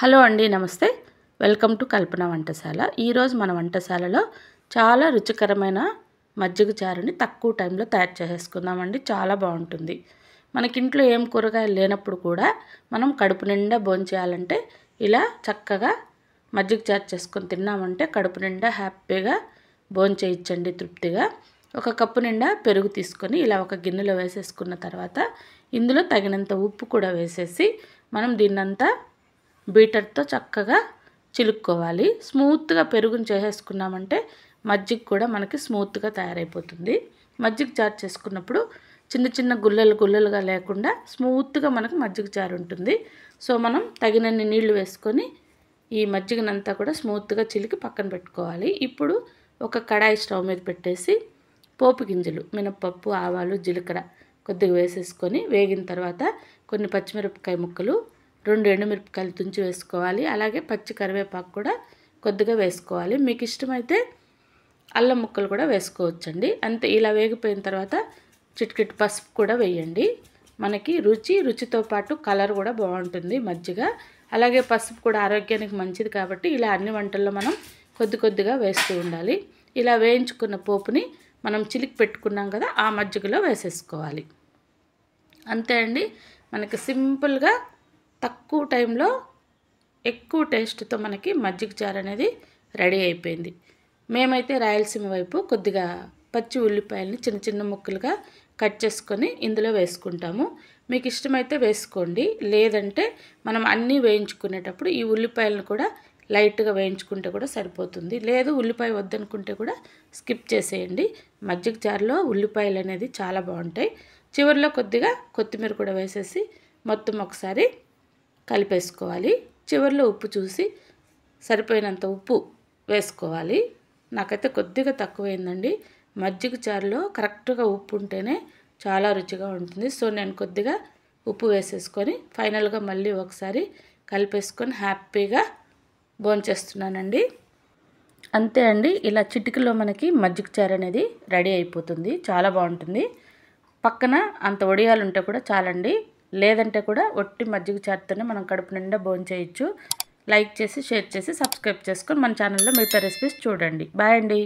Hello అండి, నమస్తే. Welcome to కల్పన వంటశాల. ఈరోజు మన వంటశాలలో చాలా రుచికరమైన మజ్జిగ చారుని తక్కువ టైంలో తయారు చేసేసుకుందామండి. చాలా బాగుంటుంది. మనకి ఇంట్లో ఏం కూరగాయలు లేనప్పుడు కూడా మనం కడుపు నిండా భోంచేయాలంటే ఇలా చక్కగా మజ్జిగ చారు చేసుకొని తిన్నామంటే కడుపు నిండా హ్యాపీగా భోంచేయచ్చండి తృప్తిగా. ఒక కప్పు నిండా పెరుగు తీసుకొని ఇలా ఒక గిన్నెలో వేసేసుకున్న తర్వాత ఇందులో తగినంత ఉప్పు కూడా వేసేసి మనం దీన్నంతా బీటర్తో చక్కగా చిలుక్కోవాలి. స్మూత్గా పెరుగుని చేసేసుకున్నామంటే మజ్జిగ కూడా మనకి స్మూత్గా తయారైపోతుంది. మజ్జిగ చారు చేసుకున్నప్పుడు చిన్న చిన్న గుల్లలుగా లేకుండా స్మూత్గా మనకు మజ్జిగ చారు ఉంటుంది. సో మనం తగినన్ని నీళ్లు వేసుకొని ఈ మజ్జిగనంతా కూడా స్మూత్గా చిలికి పక్కన పెట్టుకోవాలి. ఇప్పుడు ఒక కడాయి స్టవ్ మీద పెట్టేసి పోపు గింజలు, మినపప్పు, ఆవాలు, జీలకర్ర కొద్దిగా వేసేసుకొని వేగిన తర్వాత కొన్ని పచ్చిమిరపకాయ ముక్కలు, 2 ఎండుమిరపకాయలు తుంచి వేసుకోవాలి. అలాగే పచ్చి కరివేపాకు కూడా కొద్దిగా వేసుకోవాలి. మీకు ఇష్టమైతే అల్లం ముక్కలు కూడా వేసుకోవచ్చండి. అంతే. ఇలా వేగిపోయిన తర్వాత చిటికెట్ పసుపు కూడా వేయండి. మనకి రుచితో పాటు కలర్ కూడా బాగుంటుంది మజ్జిగ. అలాగే పసుపు కూడా ఆరోగ్యానికి మంచిది కాబట్టి ఇలా అన్ని వంటల్లో మనం కొద్దిగా వేస్తూ ఉండాలి. ఇలా వేయించుకున్న పోపుని మనం చిలికి పెట్టుకున్నాం కదా, ఆ మజ్జిగలో వేసేసుకోవాలి. అంతే అండి. మనకి సింపుల్గా తక్కువ టైంలో ఎక్కువ టేస్ట్తో మనకి మజ్జిగ చారు అనేది రెడీ అయిపోయింది. మేమైతే రాయలసీమ వైపు కొద్దిగా పచ్చి ఉల్లిపాయలని చిన్న చిన్న ముక్కలుగా కట్ చేసుకొని ఇందులో వేసుకుంటాము. మీకు ఇష్టమైతే వేసుకోండి. లేదంటే మనం అన్నీ వేయించుకునేటప్పుడు ఈ ఉల్లిపాయలను కూడా లైట్గా వేయించుకుంటే కూడా సరిపోతుంది. లేదు ఉల్లిపాయ వద్దనుకుంటే కూడా స్కిప్ చేసేయండి. మజ్జిగ చారులో ఉల్లిపాయలు అనేది చాలా బాగుంటాయి. చివరిలో కొద్దిగా కొత్తిమీర కూడా వేసేసి మొత్తం ఒకసారి కలిపేసుకోవాలి. చివరిలో ఉప్పు చూసి సరిపోయినంత ఉప్పు వేసుకోవాలి. నాకైతే కొద్దిగా తక్కువైందండి. మజ్జిగ చారులో కరెక్ట్గా ఉప్పు ఉంటేనే చాలా రుచిగా ఉంటుంది. సో నేను కొద్దిగా ఉప్పు వేసేసుకొని ఫైనల్గా మళ్ళీ ఒకసారి కలిపేసుకొని హ్యాపీగా భోంచేస్తున్నానండి. అంతే అండి. ఇలా చిటికలో మనకి మజ్జిగ చారు అనేది రెడీ అయిపోతుంది. చాలా బాగుంటుంది. పక్కన అంత వడియాలు ఉంటే కూడా చాలండి. లేదంటే కూడా ఒట్టి మజ్జిగ చారుతోనే మనం కడుపు నిండా భోంచేయచ్చు. లైక్ చేసి, షేర్ చేసి, సబ్స్క్రైబ్ చేసుకొని మన ఛానల్లో మిగతా రెసిపీస్ చూడండి. బాయ్ అండి.